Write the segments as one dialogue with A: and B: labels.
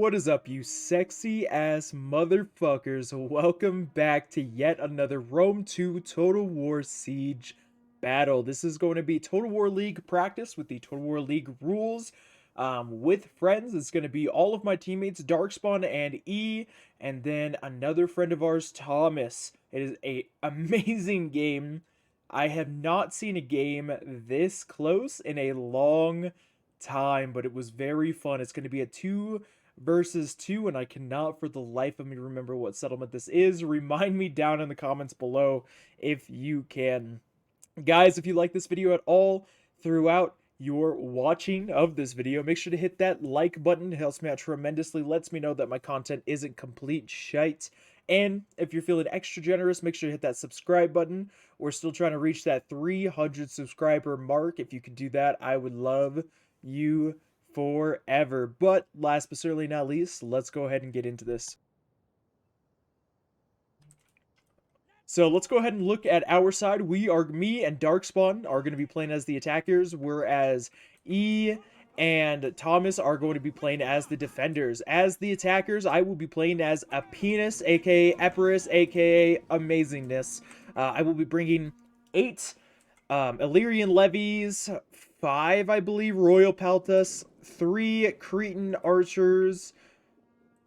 A: What is up, you sexy ass motherfuckers? Welcome back to yet another Rome 2 Total War Siege battle. This is going to be Total War League practice with the Total War League rules. With friends, it's going to be all of my teammates, Darkspawn and E, and then another friend of ours, Thomas. It is a amazing game. I have not seen a game this close in a long time, but it was very fun. It's going to be a 2 versus 2, and I cannot for the life of me remember what settlement this is. Remind me down in the comments below if you can. Guys, if you like this video at all throughout your watching of this video, make sure to hit that like button. It helps me out tremendously, lets me know that my content isn't complete shite. And if you're feeling extra generous, make sure to hit that subscribe button. We're still trying to reach that 300 subscriber mark. If you could do that, I would love you forever. But last but certainly not least, let's go ahead and get into this. So let's go ahead and look at our side. Me and Darkspawn are going to be playing as the attackers, whereas E and Thomas are going to be playing as the defenders. As the attackers, I will be playing as a penis, aka Epirus, aka Amazingness. I will be bringing 8 Illyrian levies, 5, I believe, Royal Peltas, 3 Cretan archers,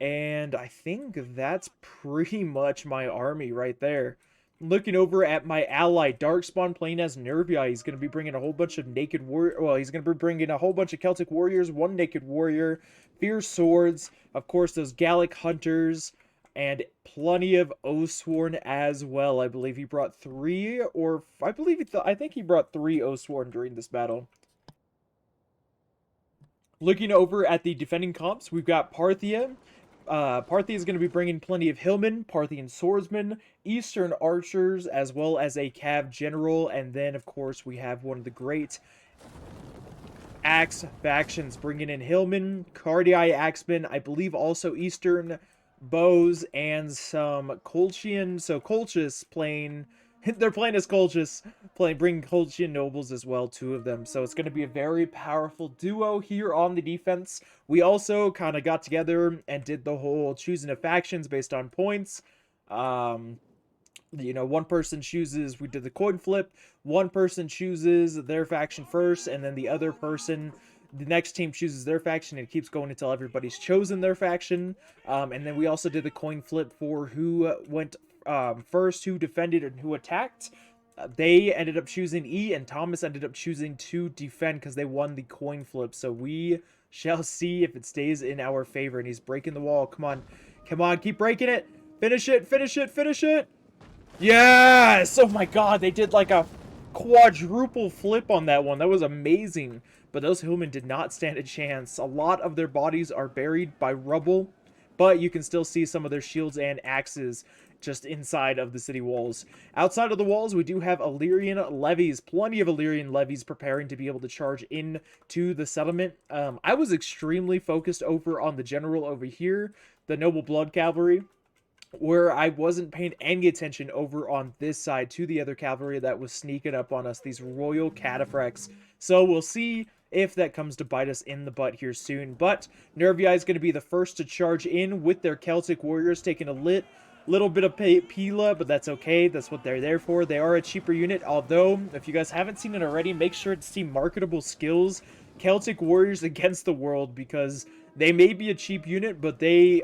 A: and I think that's pretty much my army right there. Looking over at my ally, Darkspawn, playing as Nervii. He's going to be bringing a whole bunch of naked warriors. Well, he's going to be bringing a whole bunch of Celtic warriors, 1 naked warrior, fierce swords, of course, those Gallic hunters, and plenty of Oathsworn as well. I believe he brought 3, or I think he brought 3 Oathsworn during this battle. Looking over at the defending comps, we've got Parthia. Parthia is going to be bringing plenty of Hillmen, Parthian swordsmen, Eastern archers, as well as a Cav general, and then, of course, we have one of the great axe factions, bringing in Hillmen, Cardii axemen, I believe also Eastern bows, and some Colchian. So Colchis playing... They're playing as Colchis, bringing Colchian nobles as well, 2 of them. So it's going to be a very powerful duo here on the defense. We also kind of got together and did the whole choosing of factions based on points. You know, one person chooses, we did the coin flip, one person chooses their faction first, and then the other person, the next team chooses their faction, and it keeps going until everybody's chosen their faction. And then we also did the coin flip for who went first, who defended and who attacked. They ended up choosing E, and Thomas ended up choosing to defend because they won the coin flip. So we shall see if it stays in our favor. And he's breaking the wall. Come on. Come on. Keep breaking it. Finish it. Finish it. Finish it. Yes! Oh my god. They did like a quadruple flip on that one. That was amazing. But those Hillmen did not stand a chance. A lot of their bodies are buried by rubble, but you can still see some of their shields and axes just inside of the city walls. Outside of the walls, we do have Illyrian levies, plenty of Illyrian levies preparing to be able to charge into the settlement. I was extremely focused over on the general over here, the Noble Blood Cavalry, where I wasn't paying any attention over on this side to the other cavalry that was sneaking up on us, these Royal Cataphracts. So we'll see if that comes to bite us in the butt here soon. But Nervii is going to be the first to charge in with their Celtic warriors, taking a little bit of Pila, but that's okay. That's what they're there for. They are a cheaper unit, although if you guys haven't seen it already, make sure to see marketable skills Celtic warriors against the world, because they may be a cheap unit, but they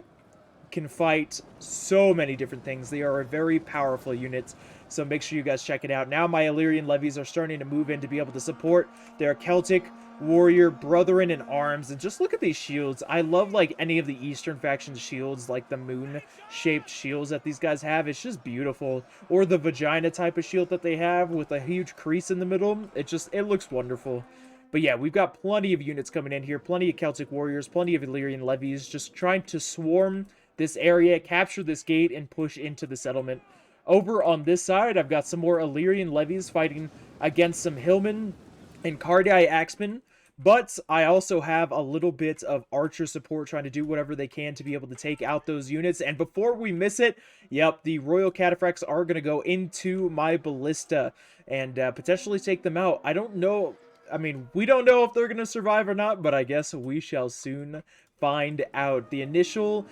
A: can fight so many different things. They are a very powerful unit, so make sure you guys check it out. Now my Illyrian levies are starting to move in to be able to support their Celtic warrior brethren in arms. And just look at these shields. I love like any of the Eastern faction shields, like the moon shaped shields that these guys have. It's just beautiful. Or the vagina type of shield that they have with a huge crease in the middle. It looks wonderful. But yeah, we've got plenty of units coming in here, plenty of Celtic warriors, plenty of Illyrian levies, just trying to swarm this area, capture this gate, and push into the settlement. Over on this side, I've got some more Illyrian levies fighting against some Hillmen and Cardii axemen. But I also have a little bit of archer support trying to do whatever they can to be able to take out those units. And before we miss it, yep, the Royal Cataphracts are going to go into my ballista and potentially take them out. I don't know. I mean, we don't know if they're going to survive or not, but I guess we shall soon find out. The initial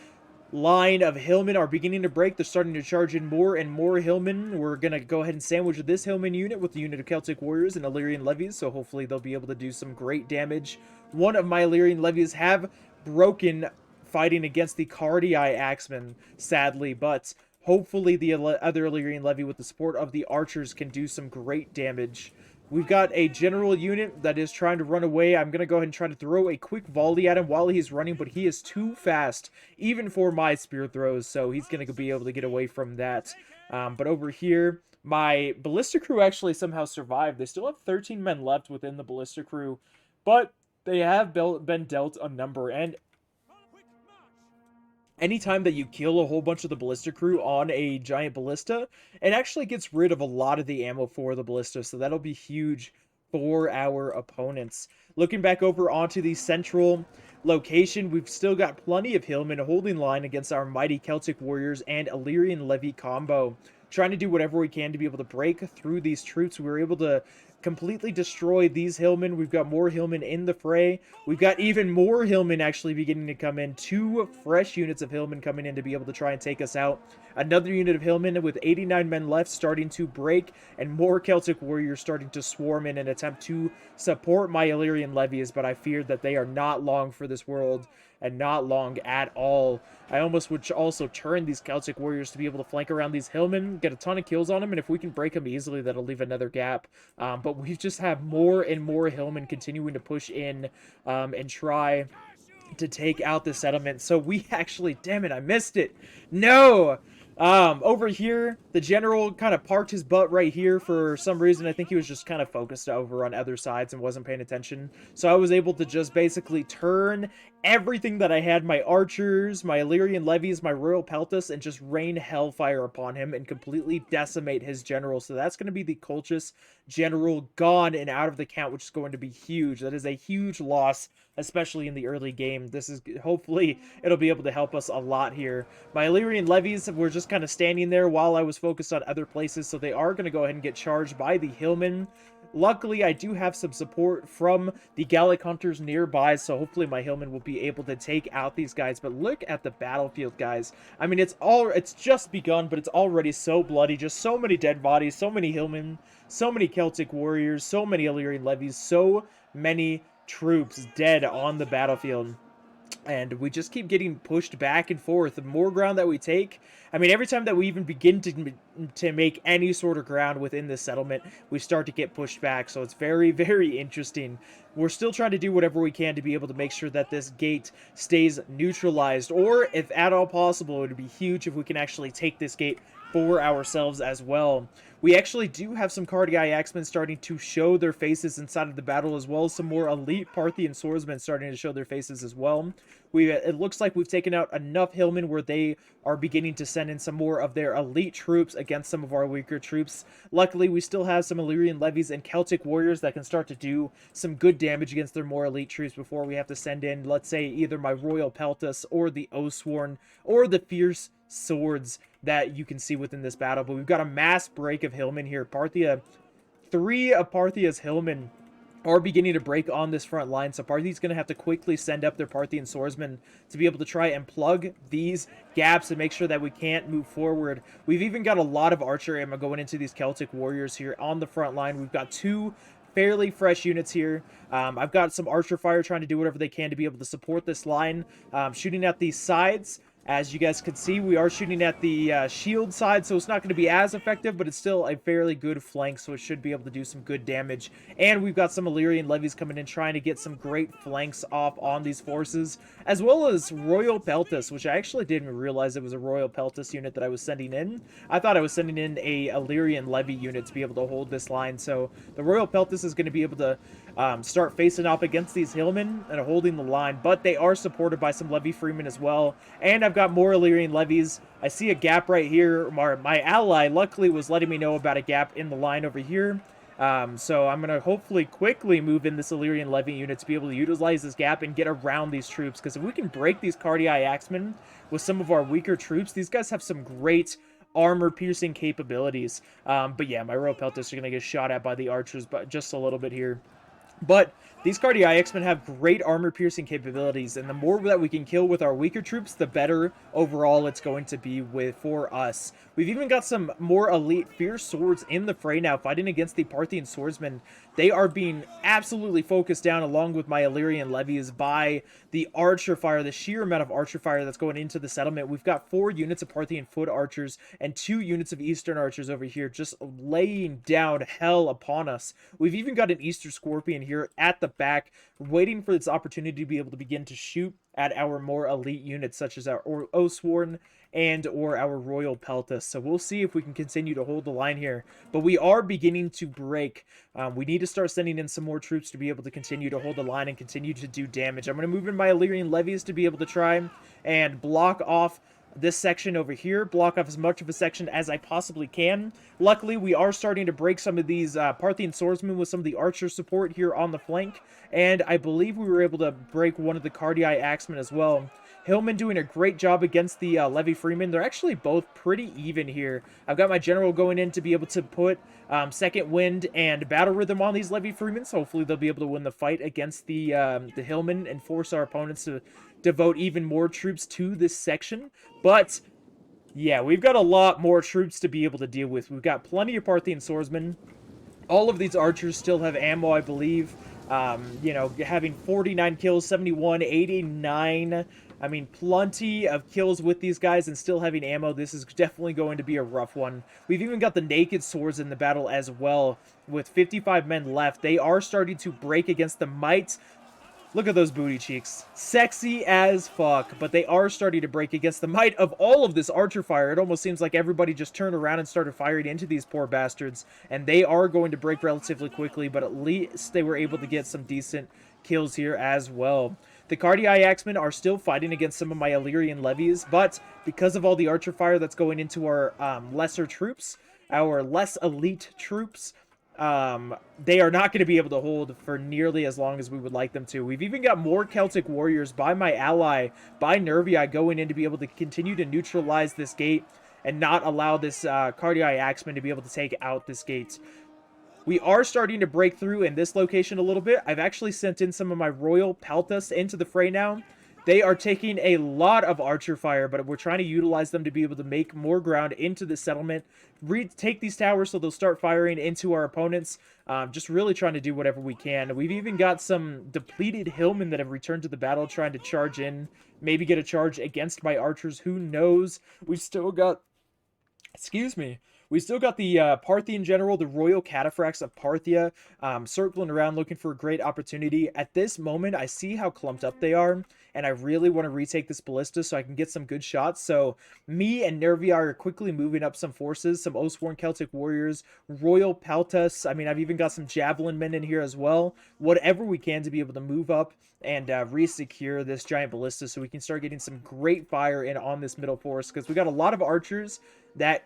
A: line of Hillmen are beginning to break. They're starting to charge in more and more Hillmen. We're going to go ahead and sandwich this Hillman unit with the unit of Celtic Warriors and Illyrian Levies, so hopefully they'll be able to do some great damage. One of my Illyrian Levies have broken fighting against the Cardii Axemen, sadly, but hopefully the other Illyrian Levy with the support of the archers can do some great damage. We've got a general unit that is trying to run away. I'm going to go ahead and try to throw a quick volley at him while he's running, but he is too fast, even for my spear throws, so he's going to be able to get away from that. But over here, my ballista crew actually somehow survived. They still have 13 men left within the ballista crew, but they have been dealt a number, and anytime that you kill a whole bunch of the ballista crew on a giant ballista, it actually gets rid of a lot of the ammo for the ballista, so that'll be huge for our opponents. Looking back over onto the central location, we've still got plenty of Hillmen holding line against our mighty Celtic Warriors and Illyrian Levy combo. Trying to do whatever we can to be able to break through these troops. We were able to completely destroy these Hillmen. We've got more Hillmen in the fray. We've got even more Hillmen actually beginning to come in. 2 fresh units of Hillmen coming in to be able to try and take us out. Another unit of Hillmen with 89 men left starting to break, and more Celtic Warriors starting to swarm in an attempt to support my Illyrian Levies, but I fear that they are not long for this world, and not long at all. I almost would also turn these Celtic Warriors to be able to flank around these Hillmen, get a ton of kills on them, and if we can break them easily, that'll leave another gap. But we just have more and more Hillmen continuing to push in and try to take out the settlement. So we actually, damn it, I missed it. No! Over here, the general kind of parked his butt right here for some reason. I think he was just kind of focused over on other sides and wasn't paying attention. So I was able to just basically turn everything that I had, my archers, my Illyrian Levies, my Royal Peltas, and just rain hellfire upon him and completely decimate his general. So that's going to be the Colchis general gone and out of the count, which is going to be huge. That is a huge loss, especially in the early game. This is, hopefully, it'll be able to help us a lot here. My Illyrian Levies were just kind of standing there while I was focused on other places, so they are going to go ahead and get charged by the Hillmen. Luckily, I do have some support from the Gallic Hunters nearby, so hopefully my Hillmen will be able to take out these guys. But look at the battlefield, guys. I mean, it's just begun, but it's already so bloody. Just so many dead bodies, so many Hillmen, so many Celtic Warriors, so many Illyrian Levies, so many troops dead on the battlefield. And we just keep getting pushed back and forth. The more ground that we take, I mean, every time that we even begin to make any sort of ground within this settlement, we start to get pushed back. So it's very, very interesting. We're still trying to do whatever we can to be able to make sure that this gate stays neutralized. Or, if at all possible, it would be huge if we can actually take this gate for ourselves as well. We actually do have some Cardii Axemen starting to show their faces inside of the battle, as well as some more elite Parthian swordsmen starting to show their faces as well. It looks like we've taken out enough Hillmen where they are beginning to send in some more of their elite troops against some of our weaker troops. Luckily, we still have some Illyrian Levies and Celtic Warriors that can start to do some good damage against their more elite troops before we have to send in, let's say, either my Royal Peltas or the Oathsworn or the Fierce Swords that you can see within this battle. But we've got a mass break of Hillmen here. Parthia, 3 of Parthia's Hillmen are beginning to break on this front line, so Parthia's going to have to quickly send up their Parthian swordsmen to be able to try and plug these gaps and make sure that we can't move forward. We've even got a lot of archer ammo going into these Celtic Warriors here on the front line. We've got 2 fairly fresh units here. I've got some archer fire trying to do whatever they can to be able to support this line, shooting at these sides. As you guys can see, we are shooting at the shield side, so it's not going to be as effective, but it's still a fairly good flank, so it should be able to do some good damage. And we've got some Illyrian Levies coming in, trying to get some great flanks off on these forces, as well as Royal Peltas, which I actually didn't even realize it was a Royal Peltas unit that I was sending in. I thought I was sending in a Illyrian Levy unit to be able to hold this line, so the Royal Peltas is going to be able to start facing off against these Hillmen and holding the line, but they are supported by some Levy Freemen as well, and I've got more Illyrian Levies. I see a gap right here. My ally luckily was letting me know about a gap in the line over here. So I'm going to hopefully quickly move in this Illyrian Levy unit to be able to utilize this gap and get around these troops, because if we can break these Cardii Axemen with some of our weaker troops, these guys have some great armor-piercing capabilities. But yeah, my Royal Peltas are going to get shot at by the archers, but just a little bit here. But these Cardi-Eye X-Men have great armor-piercing capabilities, and the more that we can kill with our weaker troops, the better overall it's going to be for us. We've even got some more elite fierce swords in the fray now, fighting against the Parthian swordsmen. They are being absolutely focused down, along with my Illyrian levies, by the archer fire, the sheer amount of archer fire that's going into the settlement. We've got 4 units of Parthian foot archers and 2 units of Eastern archers over here, just laying down hell upon us. We've even got an Easter Scorpion here at the back, waiting for this opportunity to be able to begin to shoot at our more elite units, such as our Oathsworn and or our Royal Peltas. So we'll see if we can continue to hold the line here. But we are beginning to break. We need to start sending in some more troops to be able to continue to hold the line and continue to do damage. I'm going to move in my Illyrian levies to be able to try and block off this section over here, block off as much of a section as I possibly can. Luckily, we are starting to break some of these Parthian swordsmen with some of the archer support here on the flank, and I believe we were able to break one of the Cardi-Eye Axemen as well. Hillman doing a great job against the Levy Freeman. They're actually both pretty even here. I've got my general going in to be able to put second wind and battle rhythm on these Levy Freemen, so hopefully they'll be able to win the fight against the Hillman and force our opponents to devote even more troops to this section. But yeah, we've got a lot more troops to be able to deal with. We've got plenty of Parthian swordsmen. All of these archers still have ammo, I believe. You know, having 49 kills, 71, 89. I mean, plenty of kills with these guys and still having ammo. This is definitely going to be a rough one. We've even got the naked swords in the battle as well. With 55 men left, they are starting to break against the might. Look at those booty cheeks. Sexy as fuck. But they are starting to break against the might of all of this archer fire. It almost seems like everybody just turned around and started firing into these poor bastards. And they are going to break relatively quickly, but at least they were able to get some decent kills here as well. The Cardi-Eye Axemen are still fighting against some of my Illyrian levies, but because of all the archer fire that's going into our lesser troops, our less elite troops, they are not going to be able to hold for nearly as long as we would like them to. We've even got more Celtic warriors by my ally, by Nervii, going in to be able to continue to neutralize this gate and not allow this Cardi-Eye Axeman to be able to take out this gate. We are starting to break through in this location a little bit. I've actually sent in some of my Royal Peltas into the fray now. They are taking a lot of archer fire, but we're trying to utilize them to be able to make more ground into the settlement, retake these towers so they'll start firing into our opponents. Just really trying to do whatever we can. We've even got some depleted hillmen that have returned to the battle, trying to charge in, maybe get a charge against my archers. Who knows? We've still got... Excuse me. We still got the Parthian general, the royal cataphracts of Parthia, circling around looking for a great opportunity. At this moment, I see how clumped up they are, and I really want to retake this ballista so I can get some good shots. So me and Nervii are quickly moving up some forces, some Oathsworn Celtic warriors, royal Peltas. I mean, I've even got some javelin men in here as well. Whatever we can to be able to move up and re-secure this giant ballista so we can start getting some great fire in on this middle force, because we got a lot of archers that,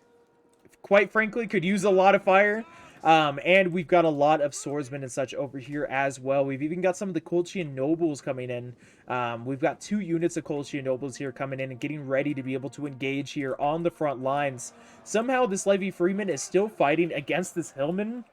A: quite frankly, could use a lot of fire. And we've got a lot of swordsmen and such over here as well. We've even got some of the Colchian nobles coming in. We've got 2 units of Colchian nobles here coming in and getting ready to be able to engage here on the front lines. Somehow this Levy Freeman is still fighting against this Hillman.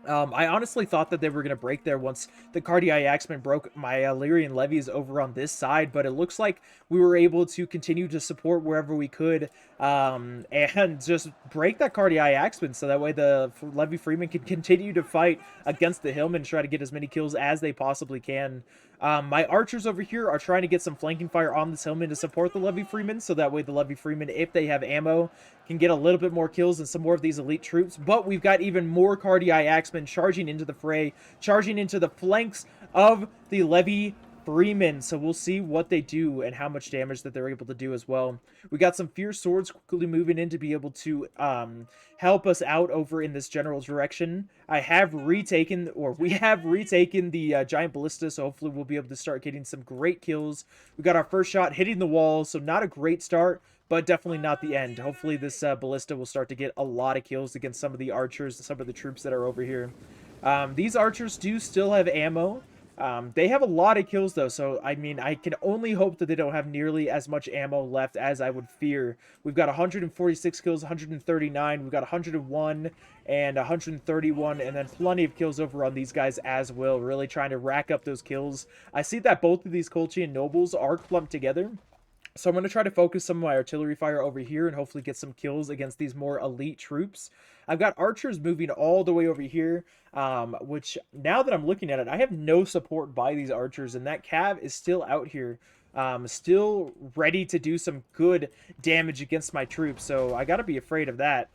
A: I honestly thought that they were going to break there once the Cardi-Eye Axemen broke my Illyrian levies over on this side, but it looks like we were able to continue to support wherever we could, and just break that Cardi-Eye Axeman so that way the Levy Freeman can continue to fight against the Hillmen, try to get as many kills as they possibly can. My archers over here are trying to get some flanking fire on this Hillman to support the Levy Freeman, so that way the Levy Freeman, if they have ammo, can get a little bit more kills and some more of these elite troops. But we've got even more Cardi-Eye Axemen charging into the fray, charging into the flanks of the Levy Freeman. So we'll see what they do and how much damage that they're able to do as well. We got some fierce swords quickly moving in to be able to help us out over in this general direction. We have retaken the giant ballista, so hopefully we'll be able to start getting some great kills. We got our first shot hitting the wall, so not a great start, but definitely not the end. Hopefully this ballista will start to get a lot of kills against some of the archers and some of the troops that are over here. These archers do still have ammo. They have a lot of kills though, so I mean, I can only hope that they don't have nearly as much ammo left as I would fear. We've got 146 kills, 139, we've got 101 and 131, and then plenty of kills over on these guys as well, really trying to rack up those kills. I see that both of these Colchian nobles are clumped together. So I'm going to try to focus some of my artillery fire over here and hopefully get some kills against these more elite troops. I've got archers moving all the way over here, which now that I'm looking at it, I have no support by these archers, and that cav is still out here, still ready to do some good damage against my troops, so I got to be afraid of that.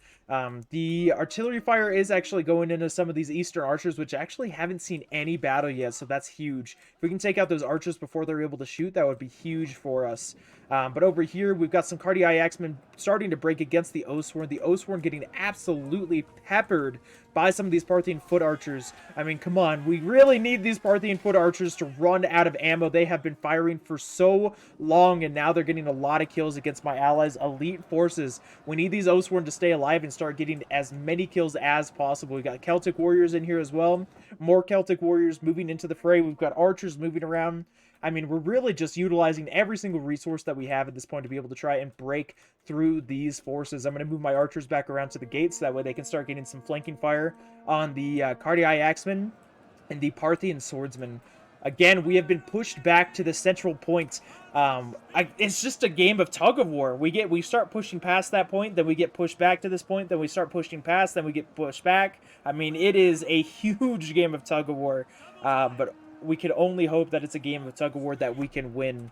A: The artillery fire is actually going into some of these eastern archers, which actually haven't seen any battle yet, so that's huge. If we can take out those archers before they're able to shoot, that would be huge for us. But over here, we've got some Cardii Axemen starting to break against the Oathsworn. The Oathsworn getting absolutely peppered by some of these Parthian foot archers. I mean, come on. We really need these Parthian foot archers to run out of ammo. They have been firing for so long, and now they're getting a lot of kills against my allies' elite forces. We need these Oathsworn to stay alive and start getting as many kills as possible. We've got Celtic warriors in here as well. More Celtic warriors moving into the fray. We've got archers moving around. I mean, we're really just utilizing every single resource that we have at this point to be able to try and break through these forces. I'm going to move my archers back around to the gates. That way they can start getting some flanking fire on the Cardii Axemen and the Parthian swordsmen. Again, we have been pushed back to the central point. It's just a game of tug of war. We start pushing past that point, then we get pushed back to this point, then we start pushing past, then we get pushed back. I mean, it is a huge game of tug of war. But we can only hope that it's a game of tug of war that we can win.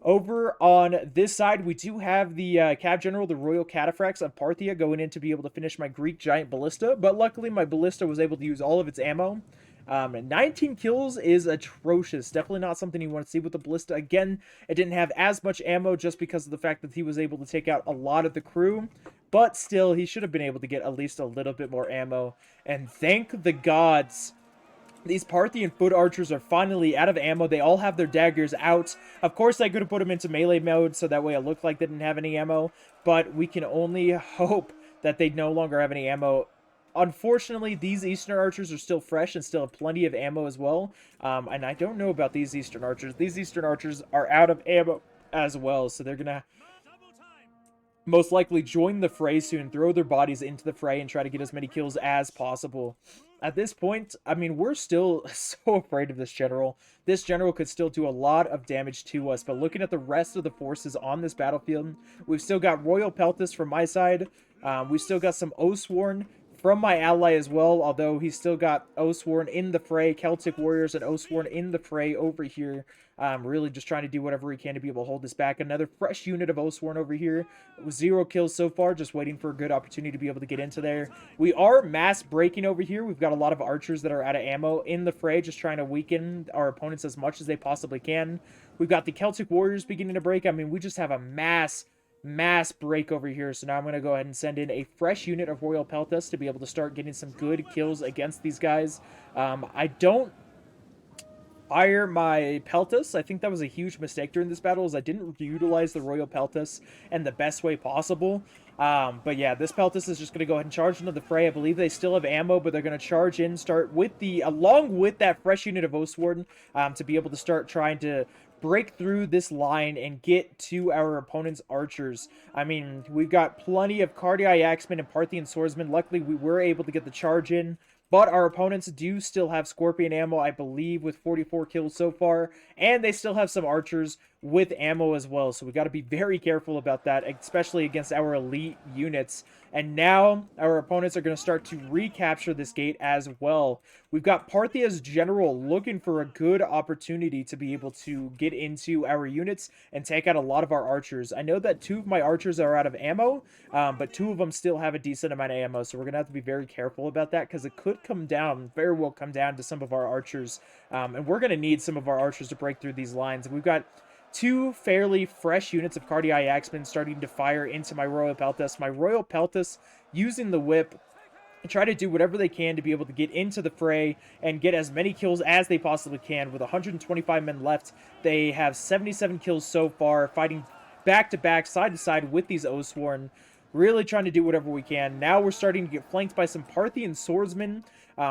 A: Over on this side, we do have the Cav General, the Royal Cataphracts of Parthia, going in to be able to finish my Greek Giant Ballista, but luckily my Ballista was able to use all of its ammo. 19 kills is atrocious. Definitely not something you want to see with the Ballista. Again, it didn't have as much ammo just because of the fact that he was able to take out a lot of the crew, but still, he should have been able to get at least a little bit more ammo. And thank the gods, these Parthian foot archers are finally out of ammo. They all have their daggers out. Of course, I could have put them into melee mode, so that way it looked like they didn't have any ammo. But we can only hope that they no longer have any ammo. Unfortunately, these Eastern archers are still fresh and still have plenty of ammo as well. And I don't know about these Eastern archers. These Eastern archers are out of ammo as well, so they're going to most likely join the fray soon, throw their bodies into the fray, and try to get as many kills as possible. At this point, I mean, we're still so afraid of this general. This general could still do a lot of damage to us, but looking at the rest of the forces on this battlefield, we've still got Royal Peltis from my side. We've still got some Oathsworn from my ally as well, although he's still got Oathsworn in the fray, Celtic warriors and Oathsworn in the fray over here. Really just trying to do whatever he can to be able to hold this back. Another fresh unit of Oathsworn over here with 0 kills so far, just waiting for a good opportunity to be able to get into there. We are mass breaking over here. We've got a lot of archers that are out of ammo in the fray, just trying to weaken our opponents as much as they possibly can. We've got the Celtic warriors beginning to break. I mean, we just have a mass break over here. So now I'm going to go ahead and send in a fresh unit of Royal Peltis to be able to start getting some good kills against these guys. I don't fire my Peltis. I think that was a huge mistake during this battle, as I didn't utilize the Royal Peltis in the best way possible. But yeah, this Peltis is just going to go ahead and charge into the fray. I believe they still have ammo, but they're going to charge in, start with along with that fresh unit of Oathsworn, to be able to start trying to break through this line and get to our opponent's archers. I mean, we've got plenty of Cardii Axemen and Parthian swordsmen. Luckily, we were able to get the charge in, but our opponents do still have Scorpion ammo, I believe, with 44 kills so far, and they still have some archers with ammo as well, so we got to be very careful about that, especially against our elite units. And now our opponents are going to start to recapture this gate as well. We've got Parthia's general looking for a good opportunity to be able to get into our units and take out a lot of our archers. I know that 2 of my archers are out of ammo, but 2 of them still have a decent amount of ammo, so we're going to have to be very careful about that, because it could come down, very well come down to some of our archers, and we're going to need some of our archers to break through these lines. We've got 2 fairly fresh units of Cardii Axemen starting to fire into my Royal Peltis. My Royal Peltis using the whip and try to do whatever they can to be able to get into the fray and get as many kills as they possibly can. With 125 men left, they have 77 kills so far, fighting back-to-back, side-to-side with these Oathsworn. Really trying to do whatever we can. Now we're starting to get flanked by some Parthian swordsmen.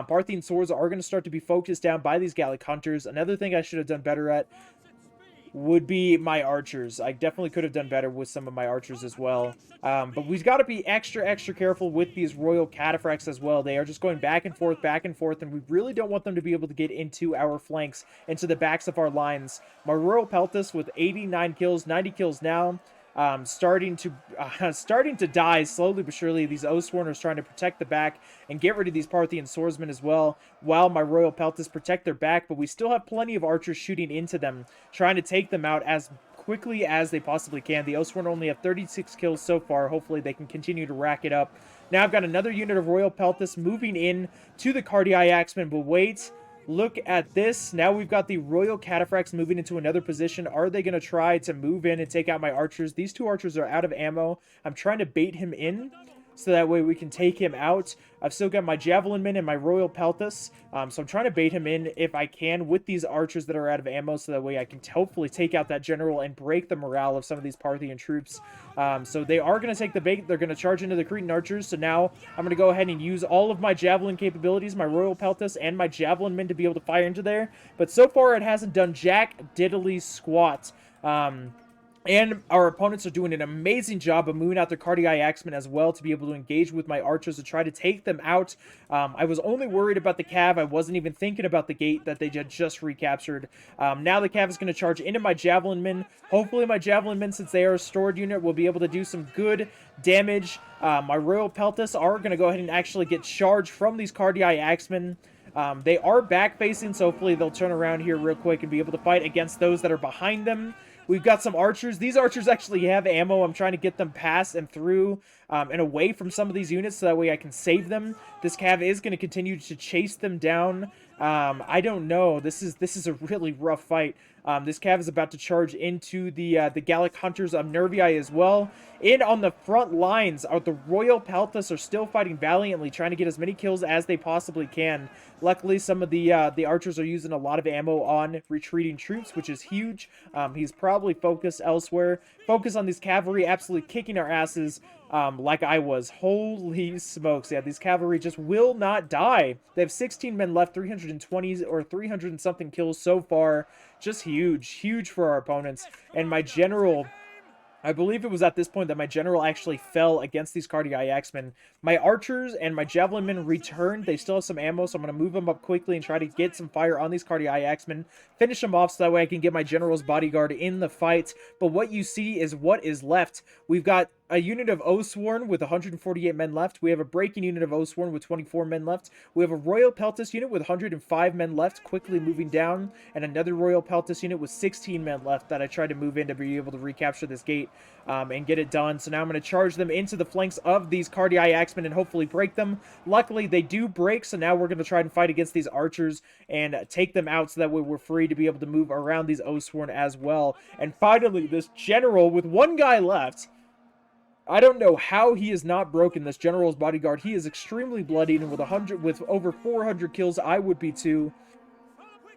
A: Parthian swords are going to start to be focused down by these Gallic hunters. Another thing I should have done better at would be my archers. I definitely could have done better with some of my archers as well. But we've got to be extra careful with these royal cataphracts as well. They are just going back and forth, and we really don't want them to be able to get into our flanks, into the backs of our lines. My royal peltas with 89 kills, 90 kills now. Starting to die slowly but surely. These Oathsworners trying to protect the back and get rid of these Parthian swordsmen as well, while my Royal Peltas protect their back, but we still have plenty of archers shooting into them, trying to take them out as quickly as they possibly can. The Oathsworn only have 36 kills so far. Hopefully they can continue to rack it up. Now I've got another unit of Royal Peltas moving in to the Cardii Axemen, but wait. Look at this. Now we've got the Royal Cataphracts moving into another position. Are they going to try to move in and take out my archers? These two archers are out of ammo. I'm trying to bait him in so that way we can take him out. I've still got my Javelin Men and my Royal Peltas, so I'm trying to bait him in if I can with these archers that are out of ammo, so that way I can hopefully take out that general and break the morale of some of these Parthian troops. So they are going to take the bait. They're going to charge into the Cretan archers, so now I'm going to go ahead and use all of my Javelin capabilities, my Royal Peltas, and my Javelin Men to be able to fire into there. But so far it hasn't done jack diddly squat. And our opponents are doing an amazing job of moving out their Cardii Axemen as well to be able to engage with my archers to try to take them out. I was only worried about the Cav. I wasn't even thinking about the gate that they had just recaptured. Now the Cav is going to charge into my Javelin Men. Hopefully my Javelin Men, since they are a stored unit, will be able to do some good damage. My Royal Peltas are going to go ahead and actually get charged from these Cardii Axemen. They are back-facing, so hopefully they'll turn around here real quick and be able to fight against those that are behind them. We've got some archers. These archers actually have ammo. I'm trying to get them past and through and away from some of these units so that way I can save them. This Cav is going to continue to chase them down. I don't know. This is a really rough fight. This Cav is about to charge into the Gallic Hunters of Nervii as well. In on the front lines, the Royal Peltas are still fighting valiantly, trying to get as many kills as they possibly can. Luckily, some of the archers are using a lot of ammo on retreating troops, which is huge. He's probably focused elsewhere. Focus on these cavalry absolutely kicking our asses like I was. Holy smokes. Yeah, these cavalry just will not die. They have 16 men left, 320 or 300 and something kills so far. Just huge for our opponents. And my general, I believe it was at this point that my general actually fell against these Cardii Axemen. My archers and my Javelin Men returned. They still have some ammo, so I'm going to move them up quickly and try to get some fire on these Cardii Axemen. Finish them off so that way I can get my general's bodyguard in the fight. But what you see is what is left. We've got a unit of Oathsworn with 148 men left. We have a breaking unit of Oathsworn with 24 men left. We have a Royal Peltas unit with 105 men left, quickly moving down, and another Royal Peltas unit with 16 men left that I tried to move in to be able to recapture this gate and get it done. So now I'm going to charge them into the flanks of these Cardii Axemen and hopefully break them. Luckily, they do break, so now we're going to try and fight against these archers and take them out so that way we're free to be able to move around these Oathsworn as well. And finally, this general with one guy left, I don't know how he is not broken, this general's bodyguard. He is extremely bloodied, and with over 400 kills, I would be too.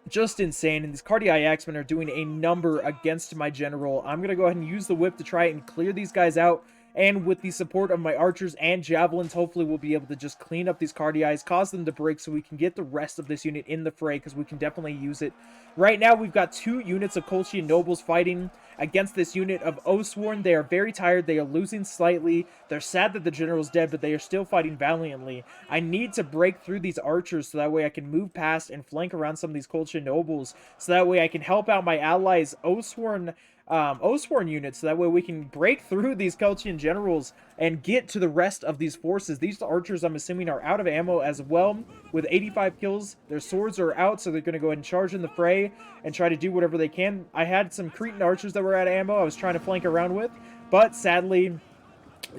A: Just insane, and these Cardii Axemen are doing a number against my general. I'm going to go ahead and use the whip to try and clear these guys out, and with the support of my archers and javelins, hopefully we'll be able to just clean up these Cardii, cause them to break so we can get the rest of this unit in the fray, because we can definitely use it. Right now, we've got 2 units of Colchian nobles fighting against this unit of Oathsworn. They are very tired. They are losing slightly. They're sad that the general's dead, but they are still fighting valiantly. I need to break through these archers so that way I can move past and flank around some of these Colchian nobles, so that way I can help out my allies' Oathsworn units, so that way we can break through these Colchian generals and get to the rest of these forces. These archers, I'm assuming, are out of ammo as well, with 85 kills. Their swords are out, so they're going to go ahead and charge in the fray and try to do whatever they can. I had some Cretan archers that were out of ammo I was trying to flank around with, but sadly,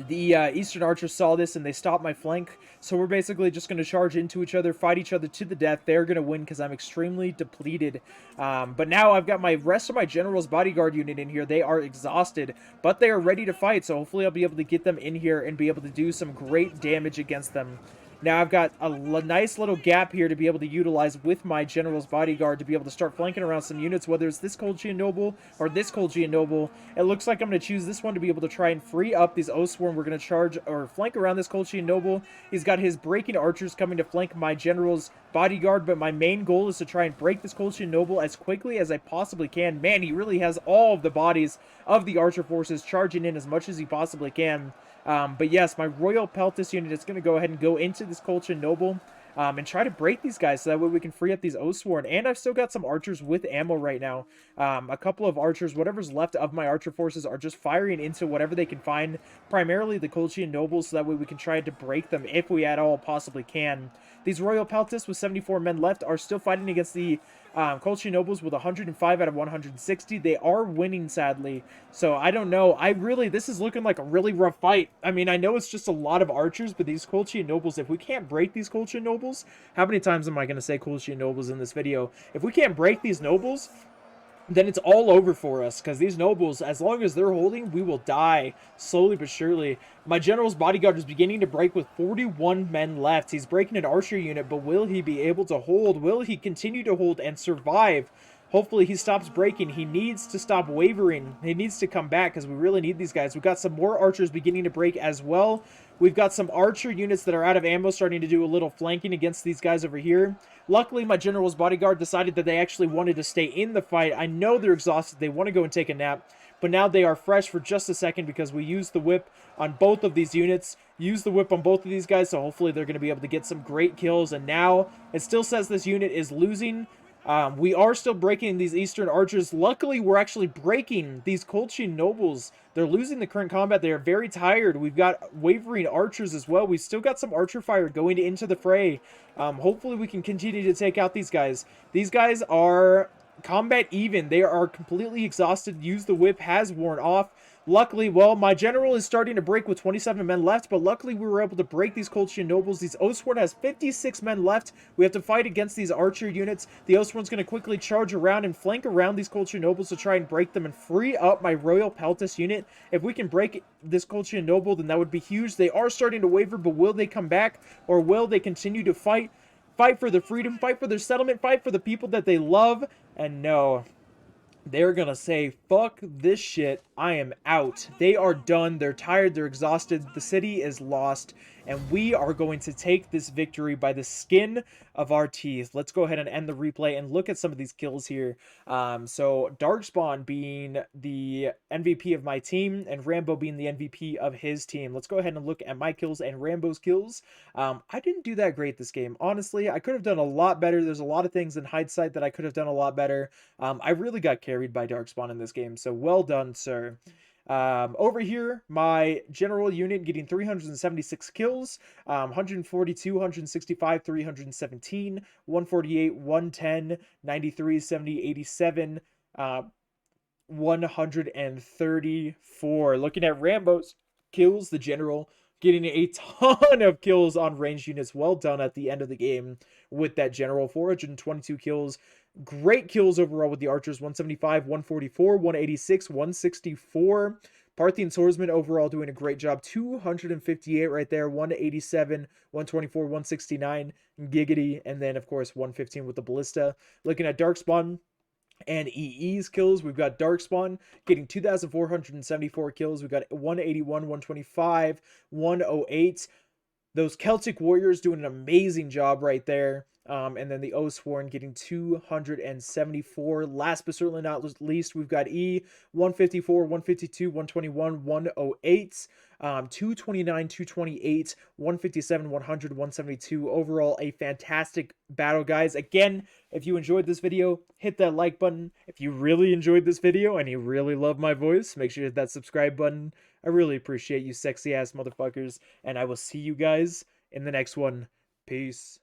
A: the Eastern archers saw this and they stopped my flank. So we're basically just going to charge into each other, fight each other to the death. They're going to win because I'm extremely depleted. But now I've got my rest of my general's bodyguard unit in here. They are exhausted, but they are ready to fight. So hopefully I'll be able to get them in here and be able to do some great damage against them. Now I've got a nice little gap here to be able to utilize with my general's bodyguard to be able to start flanking around some units, whether it's this Colchian Noble or this Colchian Noble. It looks like I'm going to choose this one to be able to try and free up these Oathsworn. We're going to charge or flank around this Colchian Noble. He's got his breaking archers coming to flank my general's bodyguard, but my main goal is to try and break this Colchian Noble as quickly as I possibly can. Man, he really has all of the bodies of the archer forces charging in as much as he possibly can. But yes, my Royal Peltis unit is going to go ahead and go into this Colchian Noble and try to break these guys so that way we can free up these Oathsworn. And I've still got some archers with ammo right now. A couple of archers, whatever's left of my archer forces, are just firing into whatever they can find, primarily the Colchian Nobles, so that way we can try to break them if we at all possibly can. These Royal Peltis with 74 men left are still fighting against the Colchian Nobles with 105 out of 160. They are winning, sadly. So, I don't know. This is looking like a really rough fight. I mean, I know it's just a lot of archers, but these Colchian Nobles, if we can't break these Colchian Nobles, how many times am I going to say Colchian Nobles in this video? If we can't break these Nobles, then it's all over for us, because these nobles, as long as they're holding, we will die slowly but surely. My general's bodyguard is beginning to break with 41 men left. He's breaking an archer unit, but will he be able to hold? Will he continue to hold and survive? Hopefully he stops breaking. He needs to stop wavering. He needs to come back, because we really need these guys. We've got some more archers beginning to break as well. We've got some archer units that are out of ammo starting to do a little flanking against these guys over here. Luckily, my general's bodyguard decided that they actually wanted to stay in the fight. I know they're exhausted. They want to go and take a nap. But now they are fresh for just a second because we used the whip on both of these units. Used the whip on both of these guys, so hopefully they're going to be able to get some great kills. And now it still says this unit is losing. We are still breaking these Eastern Archers. Luckily, we're actually breaking these Colchian Nobles. They're losing the current combat. They are very tired. We've got wavering archers as well. We've still got some archer fire going into the fray. Hopefully, we can continue to take out these guys. These guys are combat even. They are completely exhausted. Use the whip has worn off. Luckily, well, my general is starting to break with 27 men left, but luckily we were able to break these Colchian Nobles. These Oathsworn has 56 men left. We have to fight against these archer units. The Oathsworn's going to quickly charge around and flank around these Colchian Nobles to try and break them and free up my Royal Peltis unit. If we can break this Colchian Noble, then that would be huge. They are starting to waver, but will they come back, or will they continue to fight? Fight for their freedom, fight for their settlement, fight for the people that they love, and no. They're gonna say, fuck this shit, I am out. They are done, they're tired, they're exhausted, the city is lost, and we are going to take this victory by the skin of our teeth. Let's go ahead and end the replay and look at some of these kills here. So Darkspawn being the MVP of my team, and Rambo being the MVP of his team. Let's go ahead and look at my kills and Rambo's kills. I didn't do that great this game. Honestly, I could have done a lot better. There's a lot of things in hindsight that I could have done a lot better. I really got carried by Darkspawn in this game, so well done, sir. Over here, my general unit getting 376 kills, 142, 165, 317, 148, 110, 93, 70, 87, 134. Looking at Rambo's kills, the general getting a ton of kills on ranged units. Well done at the end of the game with that general. 422 kills. Great kills overall with the archers. 175, 144, 186, 164. Parthian swordsman overall doing a great job. 258 right there. 187, 124, 169. Giggity. And then, of course, 115 with the ballista. Looking at Darkspawn and EE's kills, we've got Darkspawn getting 2,474 kills. We've got 181, 125, 108. Those Celtic Warriors doing an amazing job right there. And then the Oathsworn getting 274. Last but certainly not least, we've got E, 154, 152, 121, 108, 229, 228, 157, 100, 172. Overall, a fantastic battle, guys. Again, if you enjoyed this video, hit that like button. If you really enjoyed this video and you really love my voice, make sure to hit that subscribe button. I really appreciate you sexy ass motherfuckers, and I will see you guys in the next one. Peace.